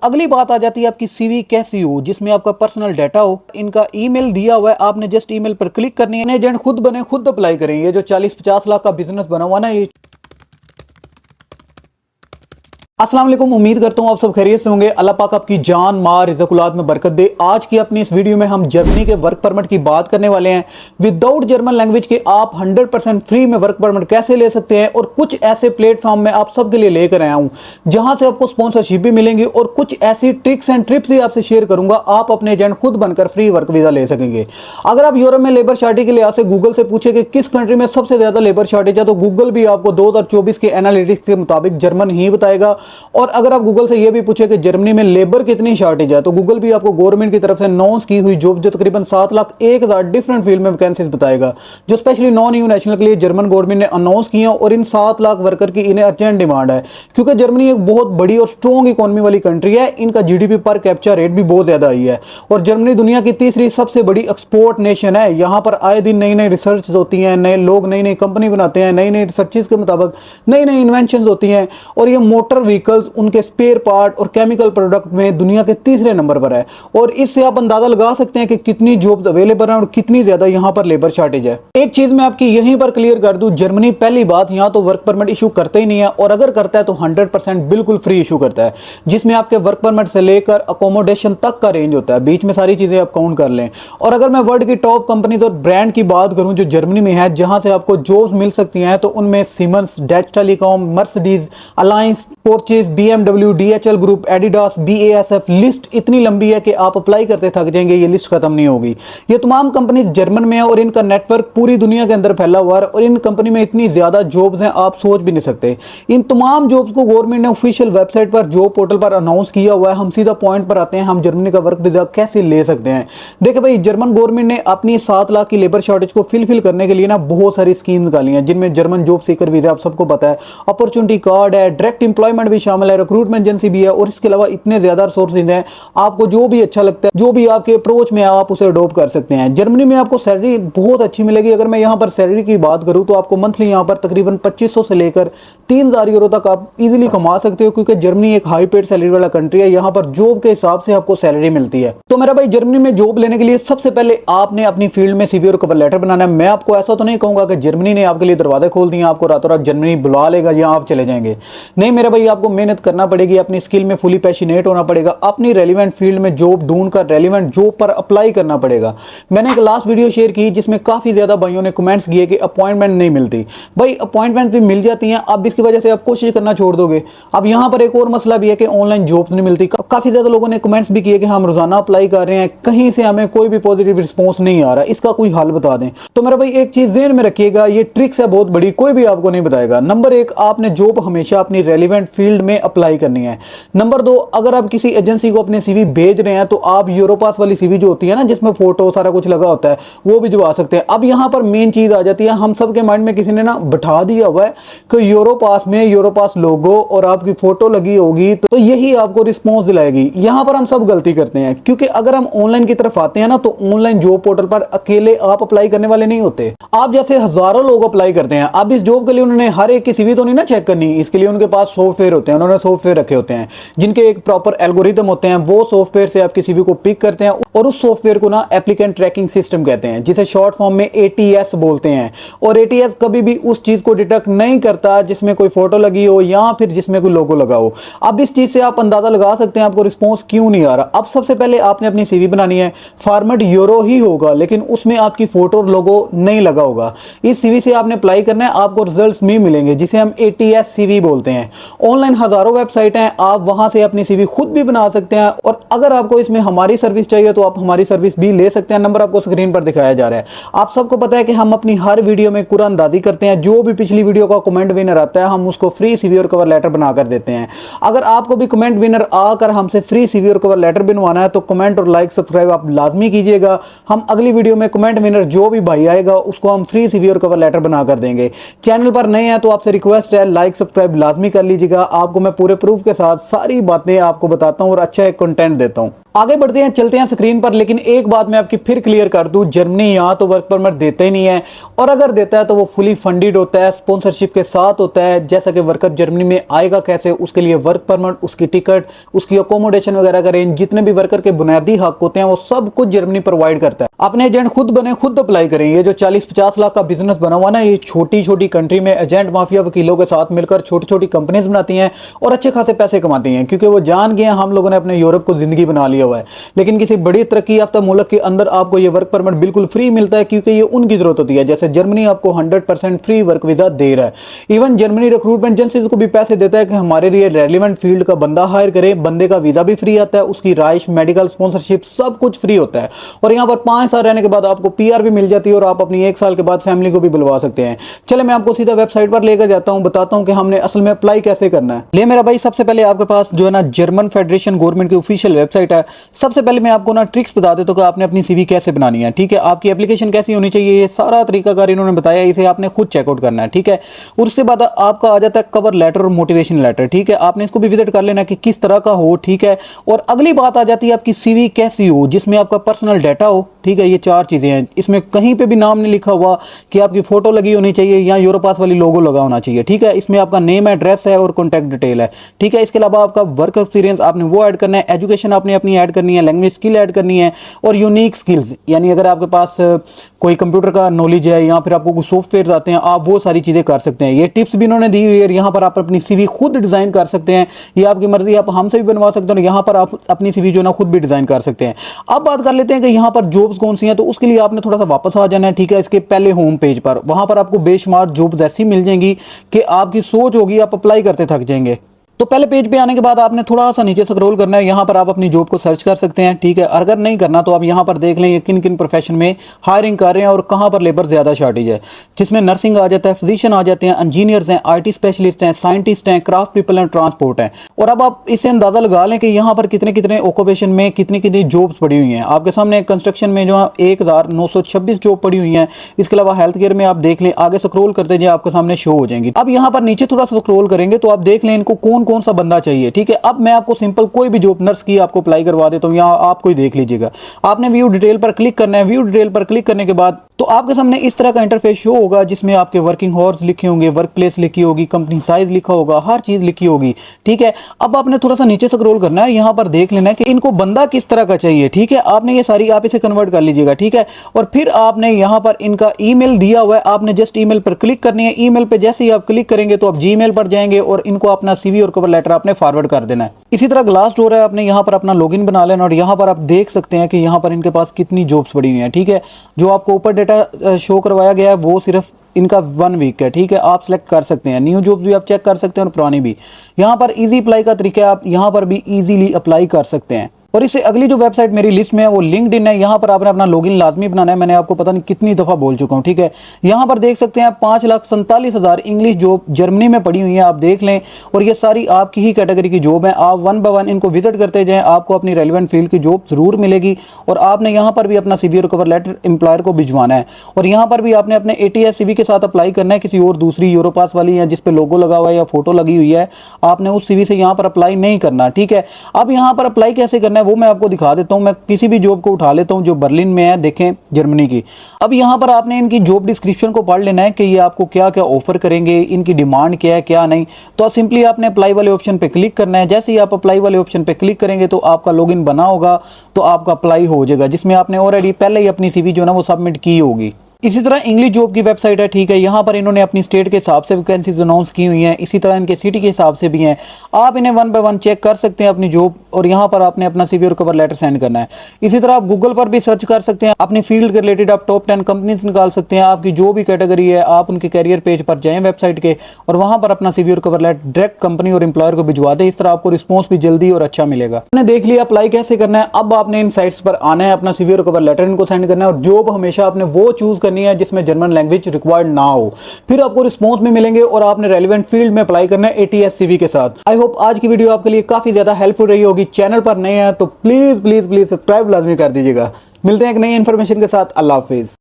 अगली बात आ जाती है आपकी सीवी कैसी हो, जिसमें आपका पर्सनल डाटा हो। इनका ईमेल दिया हुआ है, आपने जस्ट ईमेल पर क्लिक करनी है। एजेंट खुद बने, खुद अप्लाई करें। ये जो 40-50 लाख का बिजनेस बना हुआ ना, ये अस्सलाम वालेकुम। उम्मीद करता हूं आप सब खैरियत से होंगे। अल्लाह पाक आपकी जान मार रिज़क़ुलात में बरकत दे। आज की अपनी इस वीडियो में हम जर्मनी के वर्क परमिट की बात करने वाले हैं। विदाउट जर्मन लैंग्वेज के आप 100% फ्री में वर्क परमिट कैसे ले सकते हैं, और कुछ ऐसे प्लेटफॉर्म में आप सबके लिए लेकर आया हूं जहां से आपको स्पॉन्सरशिप भी मिलेंगी, और कुछ ऐसी ट्रिक्स एंड ट्रिप्स भी आपसे शेयर करूंगा। आप अपने एजेंट खुद बनकर फ्री वर्क वीजा ले सकेंगे। अगर आप यूरोप में लेबर शॉर्टेज के लिहाज से गूगल से पूछे कि किस कंट्री में सबसे ज्यादा लेबर शॉर्टेज है, तो गूगल भी आपको 2024 के एनालिटिक्स के मुताबिक जर्मन ही बताएगा। और अगर आप गूगल से यह भी पूछे कि जर्मनी में लेबर कितनी शॉर्टेज है, तो गूगल भी आपको गवर्नमेंट की तरफ से अनाउंस की हुई जॉब जो तकरीबन 7,01,000 डिफरेंट फील्ड में वैकेंसीज बताएगा, जो स्पेशली नॉन यू नेशनल के लिए जर्मन गवर्नमेंट ने अनाउंस किया। और इन 7 लाख वर्कर की इन्हें अर्जेंट डिमांड है, क्योंकि जर्मनी एक बहुत बड़ी और स्ट्रॉन्ग इकोनॉमी वाली कंट्री है। इनका जीडीपी पर कैप्चा रेट भी बहुत ज्यादा ही है, और जर्मनी दुनिया की तीसरी सबसे बड़ी एक्सपोर्ट नेशन है। यहां पर आए दिन नई नई रिसर्च होती हैं, नए लोग नई नई कंपनी बनाते हैं, नई नई रिसर्चेज के मुताबिक नई नई इन्वेंशन होती हैं। और ये मोटर व्हीकल्स, उनके स्पेयर पार्ट और केमिकल प्रोडक्ट में दुनिया के तीसरे नंबर पर है। और इससे आप अंदाजा लगा सकते हैं कि कितनी जॉब्स अवेलेबल हैं और कितनी ज्यादा यहां पर लेबर शॉर्टेज है। एक चीज मैं आपकी यहीं पर क्लियर कर दूं, जर्मनी पहली बात यहां तो वर्क परमिट इशू करते ही नहीं है, और अगर करता है तो 100% बिल्कुल फ्री इशू करता है, जिसमें आपके वर्क परमिट से लेकर अकोमोडेशन तक का रेंज होता है। बीच में सारी चीजें आप काउंट कर लें। और अगर मैं वर्ल्ड की टॉप कंपनीज और ब्रांड की बात करूं जो जर्मनी में है, जहां से आपको जॉब्स मिल सकती हैं, तो उनमें Siemens, Deutsche Telekom, Mercedes, Allianz, Porsche, BMW, DHL group, Adidas, BASF, list इतनी लंबी है कि आप अप्लाई करते थक जाएंगे, ये लिस्ट खत्म नहीं होगी। ये तमाम कंपनीज जर्मन में है और इनका नेटवर्क पूरी दुनिया के अंदर फैला हुआ है, और इन कंपनी में इतनी ज्यादा जॉब्स हैं आप सोच भी नहीं सकते। इन तमाम जॉब्स को गवर्नमेंट ने ऑफिशियल वेबसाइट पर, जॉब पोर्टल पर अनाउंस किया हुआ है। हम सीधा पॉइंट पर आते हैं, हम जर्मनी का वर्क वीजा कैसे ले सकते हैं। देखिए भाई, जर्मन गवर्नमेंट ने अपनी 7 लाख की लेबर शॉर्टेज को फिलफिल करने के लिए ना बहुत सारी स्कीम निकाली हैं, जिनमें जर्मन जॉब सीकर वीजा आप सबको पता है, अपॉर्चुनिटी कार्ड है, डायरेक्ट एम्प्लॉयमेंट भी शामिल है, रिक्रूटमेंट एजेंसी भी है, और इसके अलावा इतने ज्यादा रिसोर्सेज हैं। आपको जो भी अच्छा लगता है, जो भी आपके अप्रोच में आप उसे अडॉप्ट कर सकते हैं। जर्मनी में आपको सैलरी बहुत अच्छी मिलेगी। अगर मैं यहां पर सैलरी की बात करूं तो आपको मंथली यहां पर तकरीबन 2500 से लेकर 3000 यूरो तक आप इजीली कमा सकते हो, क्योंकि जर्मनी एक हाई पेड सैलरी वाला कंट्री है। यहां पर जॉब के हिसाब से आपको सैलरी मिलती है। तो मेरा भाई, जर्मनी में जॉब लेने के लिए सबसे पहले आपने अपनी फील्ड में सीवी और कवर लेटर बनाना है। मैं आपको ऐसा तो नहीं कहूंगा कि जर्मनी ने आपके लिए दरवाजे खोल दिए, आपको रातों रात जर्मनी बुला लेगा या आप चले जाएंगे। नहीं मेरा भाई, आपको मेहनत करना पड़ेगी, अपनी स्किल में फुली पैशनेट होना पड़ेगा, अपनी रेलिवेंट फील्ड में जॉब ढूंढकर रेलिवेंट जॉब पर अप्लाई करना पड़ेगा। मैंने एक लास्ट वीडियो शेयर की जिसमें काफी ज्यादा भाइयों ने कमेंट्स किए कि अपॉइंटमेंट नहीं मिलती। भाई अपॉइंटमेंट भी मिल जाती हैं, अब इसकी वजह से आप कोशिश करना छोड़ दोगे। अब यहां पर एक और मसला भी है कि ऑनलाइन जॉब्स नहीं मिलती। काफी ज्यादा लोगों ने कमेंट्स भी किए कि हम रोजाना अप्लाई कर रहे हैं, कहीं से हमें कोई भी पॉजिटिव रिस्पॉन्स नहीं आ रहा, इसका कोई हल बता दें। तो मेरा भाई एक चीज ज़हन में रखिएगा, ये ट्रिक्स है बहुत बड़ी, कोई भी आपको नहीं बताएगा। नंबर 1, आपने जॉब हमेशा अपनी रेलिवेंट फील्ड में अप्लाई करनी है। नंबर 2, अगर आप किसी एजेंसी को अपने सीवी भेज रहे हैं, तो आप यूरोपास वाली सीवी जो होती है ना, जिसमें फोटो सारा कुछ लगा होता है, वो भिजवा सकते हैं। अब यहां पर मेन चीज आ जाती है, हम सबके माइंड में किसी ने ना बैठा दिया हुआ है कि यूरोपास में यूरोपास लोगो और आपकी फोटो लगी होगी तो यही आपको रिस्पॉन्स दिलाएगी। यहां पर हम सब गलती करते हैं, क्योंकि अगर हम ऑनलाइन की तरफ आते हैं ना, तो ऑनलाइन जॉब पोर्टल पर अकेले आप अप्लाई करने वाले नहीं होते। आप जैसे हजारों लोग अप्लाई करते हैं। अब इस जॉब के लिए उन्होंने हर एक की सीवी तो नहीं ना चेक करनी, इसके लिए उनके पास सॉफ्टवेयर होते हैं, उन्होंने सॉफ्टवेयर रखे होते हैं जिनके एक प्रॉपर एल्गोरिथम होते हैं। वो सॉफ्टवेयर से आपकी सीवी को पिक करते हैं, और उस सॉफ्टवेयर को ना एप्लीकेंट ट्रैकिंग सिस्टम कहते हैं, जिसे शॉर्ट फॉर्म में एटीएस बोलते हैं। और एटीएस कभी भी उस चीज को डिटेक्ट नहीं करता जिसमें कोई फोटो लगी हो या फिर जिसमें कोई लोगो लगा हो। अब इस चीज से आप अंदाजा लगा सकते हैं आपको रिस्पॉन्स क्यों नहीं आ रहा। अब सबसे पहले आपने अपनी सीवी बनानी है, फॉर्मेट यूरो ही होगा, लेकिन उसमें आपकी फोटो और लोगो नहीं लगा होगा। इस सीवी से आपने अप्लाई करना है, आपको रिजल्ट्स भी मिलेंगे, जिसे हम एटीएस सीवी बोलते हैं। ऑनलाइन हजारों वेबसाइट हैं, आप वहां से अपनी सीवी खुद भी बना सकते हैं। और अगर आपको इसमें हमारी सर्विस चाहिए तो आप हमारी सर्विस भी ले सकते हैं। नंबर आपको स्क्रीन पर दिखाया जा रहा है। आप सबको पता है कि हम अपनी हर वीडियो में कुरान अंदाजी करते हैं। जो भी पिछली वीडियो का कमेंट विनर आता है, हम उसको फ्री सीवी और कवर लेटर बनाकर देते हैं। अगर आपको भी कमेंट विनर आकर हमसे फ्री सीवी और कवर लेटर बनवाना है, तो कमेंट और लाइक सब्सक्राइब आप लाजमी कीजिएगा। हम अगली वीडियो में कमेंट विनर जो भी भाई आएगा उसको हम फ्री सीवी और कवर लेटर बनाकर देंगे। चैनल पर नए हैं तो आपसे रिक्वेस्ट है, लाइक सब्सक्राइब लाजमी कर लीजिएगा। आपको मैं पूरे प्रूफ के साथ सारी बातें आपको बताता हूं और अच्छा एक कंटेंट देता हूं। आगे बढ़ते हैं, चलते हैं स्क्रीन पर। लेकिन एक बात मैं आपकी फिर क्लियर कर दूं, जर्मनी यहाँ तो वर्क परमिट देते ही नहीं है, और अगर देता है तो वो फुली फंडेड होता है, स्पॉन्सरशिप के साथ होता है। जैसा कि वर्कर जर्मनी में आएगा कैसे, उसके लिए वर्क परमिट, उसकी टिकट, उसकी अकोमोडेशन वगैरह करें, जितने भी वर्कर के बुनियादी हक होते हैं वो सब कुछ जर्मनी प्रोवाइड करता है। अपने एजेंट खुद बने, खुद अप्लाई करें। ये जो 40-50 लाख का बिजनेस बना हुआ ना, ये छोटी छोटी कंट्री में एजेंट माफिया वकीलों के साथ मिलकर छोटी छोटी कंपनीज बनाती हैं और अच्छे खासे पैसे कमाती हैं, क्योंकि वो जान गए हम लोगों ने अपने यूरोप को जिंदगी बना लिया हुआ है। लेकिन किसी बड़ी तरक्की याफ्ता मुल्क के अंदर आपको ये वर्क परमिट बिल्कुल फ्री मिलता है, क्योंकि ये उनकी जरूरत होती है। जैसे जर्मनी आपको 100% फ्री वर्क वीजा दे रहा है। इवन जर्मनी रिक्रूटमेंट एजेंसीज को भी पैसे देता है कि हमारे लिए रेलिवेंट फील्ड का बंदा हायर करे। बंदे का वीजा भी फ्री आता है, उसकी राइश, मेडिकल, स्पॉन्सरशिप सब कुछ फ्री होता है। और यहाँ पर 5 साल रहने के बाद आपको पीआर भी मिल जाती है और आप अपनी 1 साल के बाद फैमिली को भी बुलवा सकते हैं। चले मैं आपको सीधा वेबसाइट पर लेकर जाता हूँ, बताता हूँ कि हमने असल में अप्लाई कैसे करना है। ले मेरा भाई, सबसे पहले आपके पास जो है ना जर्मन फेडरेशन गवर्नमेंट की ऑफिशियल वेबसाइट है। सबसे पहले मैं आपको ना ट्रिक्स बता देता हूं कि आपने अपनी सीवी कैसे बनानी है। ठीक है, आपकी एप्लीकेशन कैसी होनी चाहिए, ये सारा तरीकाकार इन्होंने बताया, इसे आपने खुद चेकआउट करना है। ठीक है, और उसके बाद आपका आ जाता है कवर लेटर और मोटिवेशन लेटर। ठीक है, आपने इसको भी विजिट कर लेना कि किस तरह का हो। ठीक है, और अगली बात आ जाती है आपकी सीवी कैसी हो, जिसमें आपका पर्सनल डाटा हो। ठीक है, ये 4 चीजें हैं। इसमें कहीं पे भी नाम नहीं लिखा हुआ कि आपकी फोटो लगी होनी चाहिए या यूरोपास वाली लोगो लगा होना चाहिए। ठीक है, इसमें आपका नेम, एड्रेस है और कॉन्टैक्ट डिटेल है। ठीक है, इसके अलावा आपका वर्क एक्सपीरियंस आपने वो ऐड करना है, एजुकेशन आपने अपनी ऐड करनी है, लैंग्वेज स्किल ऐड करनी है, और यूनिक स्किल्स, यानी अगर आपके पास कोई कंप्यूटर का नॉलेज है या फिर आपको कुछ सॉफ्टवेयर आते हैं, आप वो सारी चीजें कर सकते हैं। ये टिप्स भी इन्होंने दी हुई है। यहाँ पर आप अपनी सीवी खुद डिजाइन कर सकते हैं, ये आपकी मर्जी, आप हमसे भी बनवा सकते हैं। यहाँ पर आप अपनी सीवी जो ना खुद भी डिजाइन कर सकते हैं। अब बात कर लेते हैं कि यहाँ पर जॉब्स कौन सी हैं, तो उसके लिए आपने थोड़ा सा वापस आ जाना है। ठीक है, इसके पहले होम पेज पर, वहां पर आपको बेशुमार जॉब्स ऐसी मिल जाएंगी कि आपकी सोच होगी, आप अप्लाई करते थक जाएंगे। तो पहले पेज पे आने के बाद आपने थोड़ा सा नीचे स्क्रॉल करना है। यहाँ पर आप अपनी जॉब को सर्च कर सकते हैं। ठीक है, अगर नहीं करना तो आप यहाँ पर देख लें ये किन किन प्रोफेशन में हायरिंग कर रहे हैं और कहाँ पर लेबर ज़्यादा शॉर्टेज है, जिसमें नर्सिंग आ जाता है, फिजिशियन आ जाते हैं, इंजीनियर्स हैं, IT स्पेशलिस्ट हैं, साइंटिस्ट हैं, क्राफ्ट पीपल एंड ट्रांसपोर्ट हैं। और अब आप इससे अंदाज़ा लगा लें कि यहाँ पर कितने कितने ऑक्यूपेशन में कितनी कितनी जॉब्स पड़ी हुई हैं। आपके सामने कंस्ट्रक्शन में जो 1926 जॉब पड़ी हुई हैं। इसके अलावा हेल्थ केयर में आप देख लें, आगे स्क्रॉल करते जाए आपके सामने शो हो जाएंगी। अब यहाँ पर नीचे थोड़ा सा स्क्रॉल करेंगे तो आप देख लें इनको कौन कौन सा बंदा चाहिए। ठीक है, अब मैं आपको सिंपल कोई भी जॉब नर्स की आपको अप्लाई करवा देता हूं, यहाँ आप कोई देख लीजिएगा। आपने व्यू डिटेल पर क्लिक करना है। व्यू डिटेल पर क्लिक करने के बाद तो आपके सामने इस तरह का इंटरफेस शो होगा, जिसमें आपके वर्किंग आवर्स लिखे होंगे, वर्क प्लेस लिखी होगी, कंपनी साइज लिखा होगा, हर चीज लिखी होगी। ठीक है, अब आपने थोड़ा सा नीचे स्क्रॉल करना है, यहाँ पर देख लेना है कि इनको बंदा किस तरह का चाहिए। ठीक है, आपने ये सारी आप इसे कन्वर्ट कर लीजिएगा। ठीक है, और फिर आपने यहाँ पर इनका ईमेल दिया हुआ है, आपने जस्ट ईमेल पर क्लिक करनी है। ईमेल पे जैसे ही आप क्लिक करेंगे तो आप जीमेल पर जाएंगे और इनको अपना सीवी और कवर लेटर आपने फॉरवर्ड कर देना है। इसी तरह ग्लास डोर है, आपने यहाँ पर अपना लॉगिन बना लेना और यहाँ पर आप देख सकते हैं कि यहाँ पर इनके पास कितनी जॉब्स पड़ी हुई हैं। ठीक है, जो आपको ऊपर डेटा शो करवाया गया है वो सिर्फ इनका 1 वीक है। ठीक है, आप सेलेक्ट कर सकते हैं, न्यू जॉब्स भी आप चेक कर सकते हैं और पुरानी भी। यहाँ पर इजी अप्लाई का तरीका है, आप यहाँ पर भी इजीली अप्लाई कर सकते हैं। और इससे अगली जो वेबसाइट मेरी लिस्ट में है वो लिंक्डइन है। यहाँ पर आपने अपना लॉगिन लाजमी बनाना है, मैंने आपको पता नहीं कितनी दफ़ा बोल चुका हूँ। ठीक है, यहाँ पर देख सकते हैं 5,47,000 इंग्लिश जॉब जर्मनी में पड़ी हुई है, आप देख लें। और ये सारी आपकी ही कैटेगरी की जॉब है। आप 1 बाय 1 इनको विजिट करते जाएँ, आपको अपनी रेलिवेंट फील्ड की जॉब जरूर मिलेगी। और आपने यहाँ पर भी अपना सीवी और कवर लेटर एम्प्लॉयर को भिजवाना है। और यहाँ पर भी आपने अपने ATS सीवी के साथ अप्लाई करना है, किसी और दूसरी यूरोपास वाली है जिसपे लोगो लगा हुआ है या फोटो लगी हुई है, आपने उस सीवी से यहाँ पर अप्लाई नहीं करना। ठीक है, अब यहाँ पर अप्लाई कैसे करना है वो मैं आपको दिखा देता हूं। मैं किसी भी जॉब को उठा लेता हूं जो बर्लिन में है, देखें जर्मनी की। अब यहां पर आपने इनकी जॉब डिस्क्रिप्शन को पढ़ लेना है कि ये आपको क्या क्या ऑफर करेंगे, इनकी डिमांड क्या है क्या नहीं। तो सिंपली आपने अप्लाई वाले ऑप्शन पे क्लिक करना है। जैसे ही आप अप्लाई वाले ऑप्शन पे क्लिक करेंगे तो आपका लॉगिन बना होगा, तो आपका अप्लाई हो जाएगा, जिसमें आपने ऑलरेडी पहले ही अपनी सीवी जो ना वो सबमिट की होगी। इसी तरह इंग्लिश जॉब की वेबसाइट है। ठीक है, यहाँ पर इन्होंने अपनी स्टेट के हिसाब से वैकेंसीज अनाउंस की हुई हैं, इसी तरह इनके सिटी के हिसाब से भी हैं। आप इन्हें 1 बाय 1 चेक कर सकते हैं अपनी जॉब, और यहाँ पर आपने अपना सीवी और कवर लेटर सेंड करना है। इसी तरह आप गूगल पर भी सर्च कर सकते हैं, अपनी फील्ड के रिलेटेड आप टॉप 10 कंपनीज निकाल सकते हैं। आपकी जो भी कैटेगरी है आप उनके कैरियर पेज पर जाएं वेबसाइट के, और वहाँ पर अपना सीवी और कवर लेटर डायरेक्ट कंपनी और एम्प्लॉयर को भिजवा दें। इस तरह आपको रिस्पॉन्स भी जल्दी और अच्छा मिलेगा। आपने देख लिया अप्लाई कैसे करना है। अब आपने इन साइट्स पर आना है, अपना सीवी और कवर लेटर इनको सेंड करना है, और जॉब हमेशा आपने वो चूज करनी है जिसमें जर्मन लैंग्वेज रिक्वायर्ड ना हो। फिर आपको रिस्पॉन्स में मिलेंगे और आपने रेलेवेंट फील्ड में अप्लाई करना है ATS सीवी के साथ। आई होप आज की वीडियो आपके लिए काफी ज्यादा हेल्पफुल रही होगी। चैनल पर नए हैं तो प्लीज प्लीज प्लीज सब्सक्राइब लाजमी कर दीजिएगा। मिलते हैं एक नई इंफॉर्मेशन के साथ। अल्लाह हाफिज।